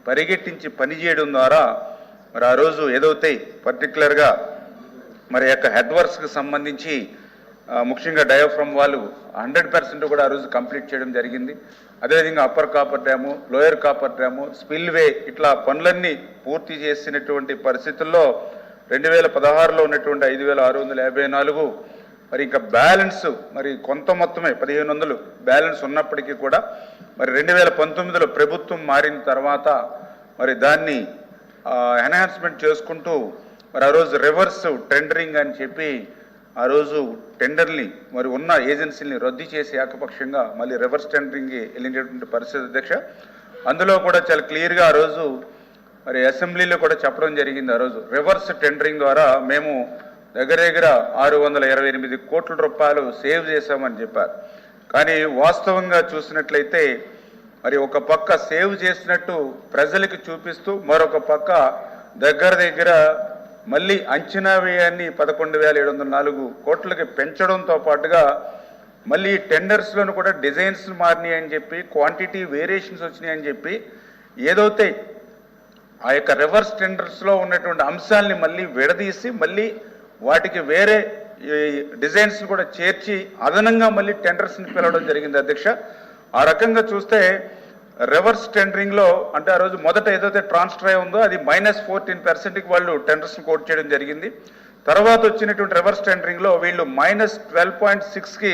పరిగెట్టించి పనిచేయడం ద్వారా మరి ఆ రోజు ఏదైతే పర్టికులర్గా మరి యొక్క హెడ్ వర్క్స్కి సంబంధించి ముఖ్యంగా డయాఫ్రమ్ వాళ్ళు 100% కూడా ఆ రోజు కంప్లీట్ చేయడం జరిగింది. అదేవిధంగా upper coffer dam, lower coffer dam, spillway ఇట్లా పనులన్నీ పూర్తి చేసినటువంటి పరిస్థితుల్లో 2016లో ఉన్నటువంటి 5,654 మరి ఇంకా బ్యాలెన్స్ మరి కొంత మొత్తమే 1,500 బ్యాలెన్స్ ఉన్నప్పటికీ కూడా మరి 2019లో ప్రభుత్వం మారిన తర్వాత మరి దాన్ని ఎన్హాన్స్మెంట్ చేసుకుంటూ మరి ఆ రోజు రివర్స్ టెండరింగ్ అని చెప్పి ఆ రోజు టెండర్ని మరి ఉన్న ఏజెన్సీని రద్దు చేసి ఏకపక్షంగా మళ్ళీ రివర్స్ టెండరింగ్కి వెళ్ళినటువంటి పరిస్థితి అధ్యక్ష. అందులో కూడా చాలా క్లియర్గా ఆ రోజు మరి అసెంబ్లీలో కూడా చెప్పడం జరిగింది. ఆ రోజు రివర్స్ టెండరింగ్ ద్వారా మేము దగ్గర 628 కోట్ల రూపాయలు సేవ్ చేశామని చెప్పారు. కానీ వాస్తవంగా చూసినట్లయితే మరి ఒక పక్క సేవ్ చేసినట్టు ప్రజలకి చూపిస్తూ మరొక పక్క దగ్గర మళ్ళీ అంచనా వ్యయాన్ని 11,704 కోట్లకి పెంచడంతో పాటుగా మళ్ళీ టెండర్స్లోనూ కూడా డిజైన్స్ మారినాయి అని చెప్పి క్వాంటిటీ వేరియేషన్స్ వచ్చినాయి అని చెప్పి ఏదైతే ఆ యొక్క రివర్స్ టెండర్స్లో ఉన్నటువంటి అంశాలని మళ్ళీ విడదీసి మళ్ళీ వాటికి వేరే డిజైన్స్ కూడా చేర్చి అదనంగా మళ్ళీ టెండర్స్ని పిలవడం జరిగింది అధ్యక్ష. ఆ రకంగా చూస్తే రివర్స్ టెండరింగ్లో అంటే ఆ రోజు మొదట ఏదైతే ట్రాన్స్ఫర్ అయి ఉందో అది -14%కి వాళ్ళు టెండర్స్ని కోట్ చేయడం జరిగింది. తర్వాత వచ్చినటువంటి రివర్స్ టెండరింగ్లో వీళ్ళు -12.6కి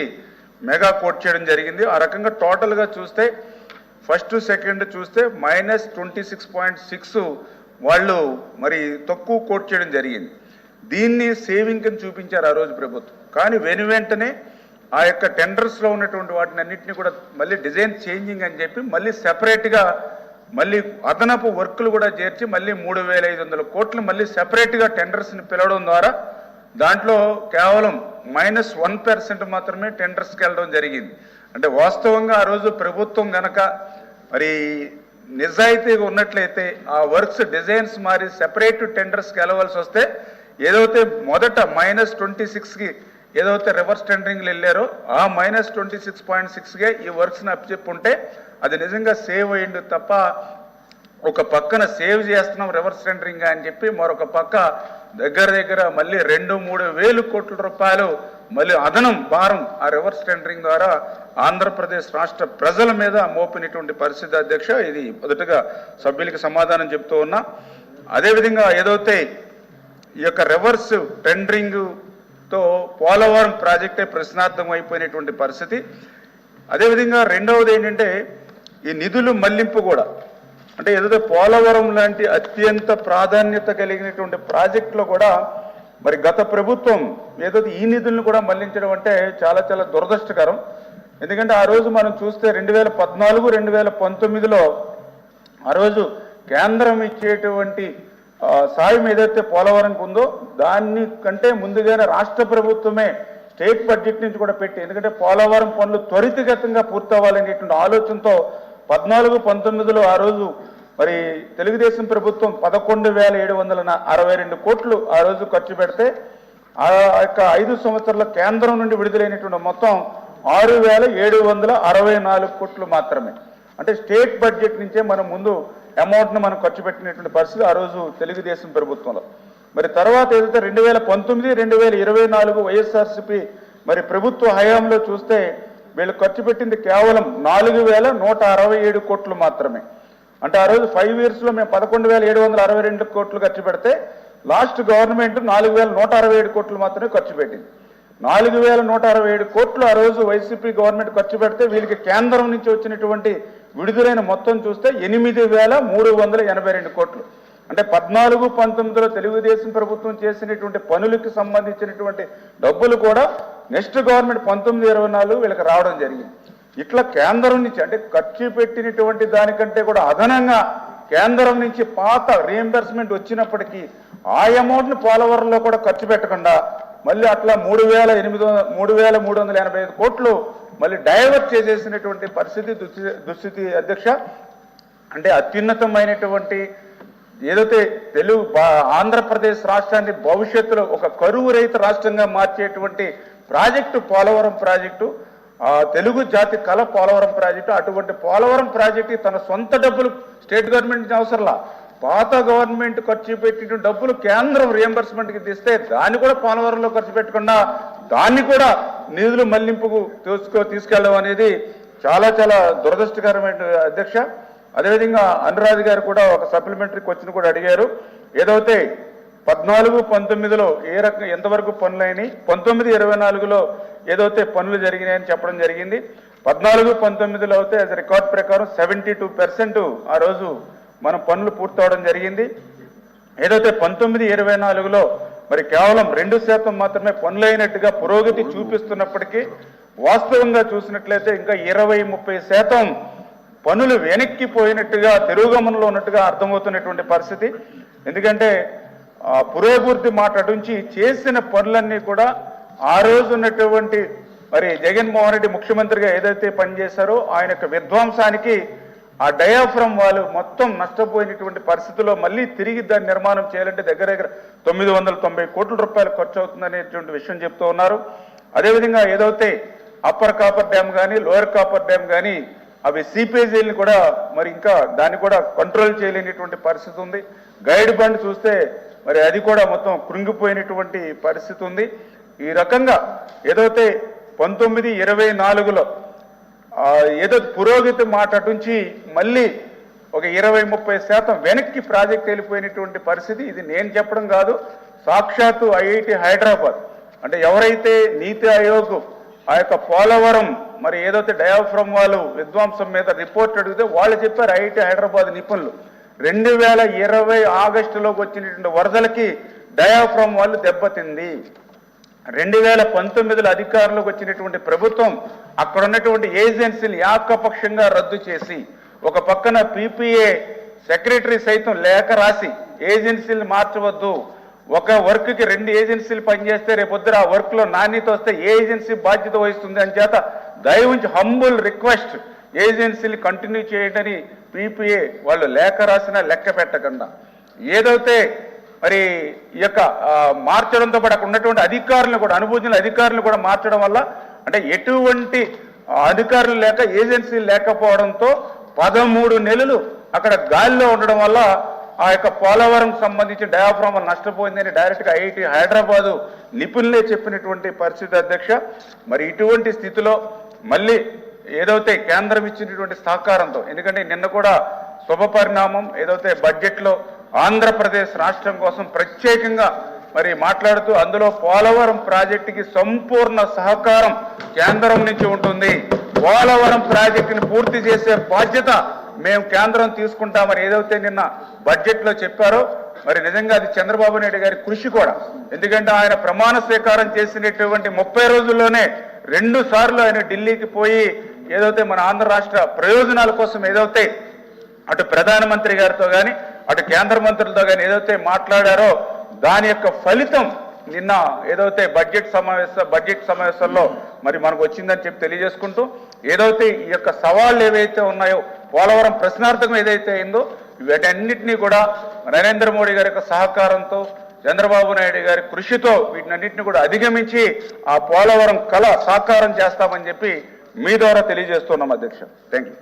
మెగా కోట్ చేయడం జరిగింది. ఆ రకంగా టోటల్గా చూస్తే ఫస్ట్ సెకండ్ చూస్తే -26.6 వాళ్ళు మరి తక్కువ కోట్ చేయడం జరిగింది. దీన్ని సేవింగ్ అని చూపించారు ఆ రోజు ప్రభుత్వం. కానీ వెంటనే ఆ యొక్క టెండర్స్లో ఉన్నటువంటి వాటిని అన్నింటినీ కూడా మళ్ళీ డిజైన్ చేంజింగ్ అని చెప్పి మళ్ళీ సెపరేట్గా మళ్ళీ అదనపు వర్కులు కూడా చేర్చి మళ్ళీ 3,500 కోట్లు మళ్ళీ సెపరేట్గా టెండర్స్ని పిలవడం ద్వారా దాంట్లో కేవలం -1% మాత్రమే టెండర్స్కి వెళ్ళడం జరిగింది. అంటే వాస్తవంగా ఆ రోజు ప్రభుత్వం గనక మరి నిజాయితీగా ఉన్నట్లయితే ఆ వర్క్స్ డిజైన్స్ మారి సెపరేట్ టెండర్స్కి వెళ్ళవలసి వస్తే ఏదైతే మొదట -26కి ఏదైతే రివర్స్ టెండరింగ్లు వెళ్ళారో ఆ -26.6గా ఈ వర్క్స్ని అప్పచెప్పుంటే అది నిజంగా సేవ్ అయ్యింది తప్ప ఒక పక్కన సేవ్ చేస్తున్నాం రివర్స్ టెండరింగ్ అని చెప్పి మరొక పక్క దగ్గర మళ్ళీ 2-3 వేల కోట్ల రూపాయలు మళ్ళీ అదనం భారం ఆ రివర్స్ టెండరింగ్ ద్వారా ఆంధ్రప్రదేశ్ రాష్ట్ర ప్రజల మీద మోపినటువంటి పరిస్థితి అధ్యక్ష. ఇది మొదటగా సభ్యులకి సమాధానం చెప్తూ ఉన్నా. అదేవిధంగా ఏదైతే ఈ యొక్క రివర్స్ టెండరింగ్తో పోలవరం ప్రాజెక్టే ప్రశ్నార్థం అయిపోయినటువంటి పరిస్థితి. అదేవిధంగా రెండవది ఏంటంటే ఈ నిధులు మళ్లింపు కూడా అంటే ఏదైతే పోలవరం లాంటి అత్యంత ప్రాధాన్యత కలిగినటువంటి ప్రాజెక్టులో కూడా మరి గత ప్రభుత్వం ఏదైతే ఈ నిధులను కూడా మళ్లించడం అంటే చాలా దురదృష్టకరం. ఎందుకంటే ఆ రోజు మనం చూస్తే 2014, 2019లో ఆ రోజు కేంద్రం ఇచ్చేటువంటి సాయం ఏదైతే పోలవరంకు ఉందో దాన్ని కంటే ముందుగానే రాష్ట్ర ప్రభుత్వమే స్టేట్ బడ్జెట్ నుంచి కూడా పెట్టి ఎందుకంటే పోలవరం పనులు త్వరితగతంగా పూర్తవ్వాలనేటువంటి ఆలోచనతో 14-19లో ఆ రోజు మరి తెలుగుదేశం ప్రభుత్వం 11,762 కోట్లు ఆ రోజు ఖర్చు పెడితే ఆ యొక్క 5 సంవత్సరాల కేంద్రం నుండి విడుదలైనటువంటి మొత్తం 6,764 కోట్లు మాత్రమే. అంటే స్టేట్ బడ్జెట్ నుంచే మనం ముందు అమౌంట్ను మనం ఖర్చు పెట్టినటువంటి పరిస్థితి ఆ రోజు తెలుగుదేశం ప్రభుత్వంలో. మరి తర్వాత ఏదైతే 2019, 2024 వైఎస్ఆర్సీపీ మరి ప్రభుత్వ హయాంలో చూస్తే వీళ్ళు ఖర్చు పెట్టింది కేవలం 4,167 కోట్లు మాత్రమే. అంటే ఆ రోజు 5 ఇయర్స్లో మేము 11,762 కోట్లు ఖర్చు పెడితే లాస్ట్ గవర్నమెంట్ 4,167 కోట్లు మాత్రమే ఖర్చు పెట్టింది. 4,167 కోట్లు ఆ రోజు వైసీపీ గవర్నమెంట్ ఖర్చు పెడితే వీళ్ళకి కేంద్రం నుంచి వచ్చినటువంటి విడుదలైన మొత్తం చూస్తే 8,382 కోట్లు. అంటే 14-19లో తెలుగుదేశం ప్రభుత్వం చేసినటువంటి పనులకు సంబంధించినటువంటి డబ్బులు కూడా నెక్స్ట్ గవర్నమెంట్ 19-24 వీళ్ళకి రావడం జరిగింది. ఇట్లా కేంద్రం నుంచి అంటే ఖర్చు పెట్టినటువంటి దానికంటే కూడా అదనంగా కేంద్రం నుంచి పాత రీఎంబర్స్మెంట్ వచ్చినప్పటికీ ఆ అమౌంట్ని పోలవరంలో కూడా ఖర్చు పెట్టకుండా మళ్ళీ అట్లా 3,385 కోట్లు మళ్ళీ డైవర్ట్ చేసేసినటువంటి పరిస్థితి దుస్థితి అధ్యక్ష. అంటే అత్యున్నతమైనటువంటి ఏదైతే ఆంధ్రప్రదేశ్ రాష్ట్రాన్ని భవిష్యత్తులో ఒక కరువు రహిత రాష్ట్రంగా మార్చేటువంటి ప్రాజెక్టు పోలవరం ప్రాజెక్టు ఆ తెలుగు జాతి కళ పోలవరం ప్రాజెక్టు. అటువంటి పోలవరం ప్రాజెక్టు తన సొంత డబ్బులు స్టేట్ గవర్నమెంట్ నుంచి అవసరంలా, పాత గవర్నమెంట్ ఖర్చు పెట్టిన డబ్బులు కేంద్రం రియంబర్స్మెంట్కి తీస్తే దాన్ని కూడా పోలవరంలో ఖర్చు పెట్టకుండా దాన్ని కూడా నిధులు మళ్లింపుకు తీసుకెళ్ళడం అనేది చాలా చాలా దురదృష్టకరమైన అధ్యక్ష. అదేవిధంగా అనురాధ గారు కూడా ఒక సప్లిమెంటరీ క్వశ్చన్ కూడా అడిగారు. ఏదైతే 14-19లో ఏ రకంగా ఎంతవరకు పనులైనవి, 19-24లో ఏదైతే పనులు జరిగినాయని చెప్పడం జరిగింది. 14-19లో అయితే అది రికార్డ్ ప్రకారం 72% ఆ రోజు మనం పనులు పూర్తవడం జరిగింది. ఏదైతే 19-24లో మరి కేవలం 2% మాత్రమే పనులైనట్టుగా పురోగతి చూపిస్తున్నప్పటికీ వాస్తవంగా చూసినట్లయితే ఇంకా 20-30% పనులు వెనక్కిపోయినట్టుగా తిరుగుగమనంలో ఉన్నట్టుగా అర్థమవుతున్నటువంటి పరిస్థితి. ఎందుకంటే పురోభివృద్ధి మాట నుంచి చేసిన పనులన్నీ కూడా ఆ రోజు ఉన్నటువంటి మరి జగన్మోహన్ రెడ్డి ముఖ్యమంత్రిగా ఏదైతే పనిచేశారో ఆయన యొక్క విధ్వంసానికి ఆ డయాఫ్రమ్ వాళ్ళు మొత్తం నష్టపోయినటువంటి పరిస్థితుల్లో మళ్ళీ తిరిగి దాన్ని నిర్మాణం చేయాలంటే దగ్గర దగ్గర 990 కోట్ల రూపాయలు ఖర్చు అవుతుందనేటువంటి విషయం చెప్తూ ఉన్నారు. అదేవిధంగా ఏదైతే అప్పర్ కాపర్ డ్యామ్ కానీ లోయర్ కాపర్ డ్యామ్ కానీ అవి సీపేజీలను కూడా మరి ఇంకా దాన్ని కూడా కంట్రోల్ చేయలేనిటువంటి పరిస్థితి ఉంది. గైడ్ బండ్ చూస్తే మరి అది కూడా మొత్తం కృంగిపోయినటువంటి పరిస్థితి ఉంది. ఈ రకంగా ఏదైతే 19-24లో ఏదో పురోగతి మాట నుంచి మళ్ళీ ఒక 20-30% వెనక్కి ప్రాజెక్ట్ వెళ్ళిపోయినటువంటి పరిస్థితి. ఇది నేను చెప్పడం కాదు, సాక్షాత్తు ఐఐటి హైదరాబాద్ అంటే ఎవరైతే నీతి ఆయోగ్ ఆ యొక్క పోలవరం మరి ఏదైతే డయాఫ్రమ్ వాళ్ళు విధ్వంసం మీద రిపోర్ట్ అడిగితే వాళ్ళు చెప్పారు, ఐఐటి హైదరాబాద్ నిపుణులు 2020 ఆగస్టులోకి వచ్చినటువంటి వరదలకి డయాఫ్రమ్ వాళ్ళు దెబ్బతింది. 2019లో అధికారంలోకి వచ్చినటువంటి ప్రభుత్వం అక్కడ ఉన్నటువంటి ఏజెన్సీలు ఏకపక్షంగా రద్దు చేసి ఒక పక్కన పీపీఏ సెక్రటరీ సైతం లేఖ రాసి ఏజెన్సీలు మార్చవద్దు, ఒక వర్క్కి 2 ఏజెన్సీలు పనిచేస్తే రేపొద్దున ఆ వర్క్లో నాణ్యత వస్తే ఏ ఏజెన్సీ బాధ్యత వహిస్తుంది అని చేత దయవుంచి హంబుల్ రిక్వెస్ట్ ఏజెన్సీలు కంటిన్యూ చేయడని పీపీఏ వాళ్ళు లేఖ రాసినా లెక్క పెట్టకుండా ఏదైతే మరి ఈ యొక్క మార్చడంతో పాటు అక్కడ ఉన్నటువంటి అధికారులను కూడా అనుభూతుల అధికారులను కూడా మార్చడం వల్ల అంటే ఎటువంటి అధికారులు లేక ఏజెన్సీలు లేకపోవడంతో 13 నెలలు అక్కడ గాలిలో ఉండడం వల్ల ఆ యొక్క పోలవరం సంబంధించి డయాఫ్రామ్ నష్టపోయిందని డైరెక్ట్గా ఐఐటి హైదరాబాదు నిపుణులే చెప్పినటువంటి పరిస్థితి అధ్యక్ష. మరి ఇటువంటి స్థితిలో మళ్ళీ ఏదైతే కేంద్రం ఇచ్చినటువంటి సహకారంతో, ఎందుకంటే నిన్న కూడా శుభ పరిణామం ఏదైతే బడ్జెట్లో ఆంధ్రప్రదేశ్ రాష్ట్రం కోసం ప్రత్యేకంగా మరి మాట్లాడుతూ అందులో పోలవరం ప్రాజెక్టుకి సంపూర్ణ సహకారం కేంద్రం నుంచి ఉంటుంది, పోలవరం ప్రాజెక్టుని పూర్తి చేసే బాధ్యత మేము కేంద్రం తీసుకుంటామని ఏదైతే నిన్న బడ్జెట్లో చెప్పారో మరి నిజంగా అది చంద్రబాబు నాయుడు గారి కృషి కూడా. ఎందుకంటే ఆయన ప్రమాణ స్వీకారం చేసినటువంటి 30 రోజుల్లోనే 2 సార్లు ఆయన ఢిల్లీకి పోయి ఏదైతే మన ఆంధ్ర రాష్ట్ర ప్రయోజనాల కోసం ఏదైతే అటు ప్రధానమంత్రి గారితో కానీ అటు కేంద్ర మంత్రులతో కానీ ఏదైతే మాట్లాడారో దాని యొక్క ఫలితం నిన్న ఏదైతే బడ్జెట్ సమావేశాల్లో మరి మనకు వచ్చిందని చెప్పి తెలియజేసుకుంటూ ఏదైతే ఈ యొక్క సవాళ్ళు ఏవైతే ఉన్నాయో పోలవరం ప్రశ్నార్థకం ఏదైతే అయిందో వీటన్నిటినీ కూడా నరేంద్ర మోడీ గారి యొక్క సహకారంతో చంద్రబాబు నాయుడు గారి కృషితో వీటినన్నింటినీ కూడా అధిగమించి ఆ పోలవరం కళ సాకారం చేస్తామని చెప్పి మీ ద్వారా తెలియజేస్తున్నాం అధ్యక్ష. Thank you.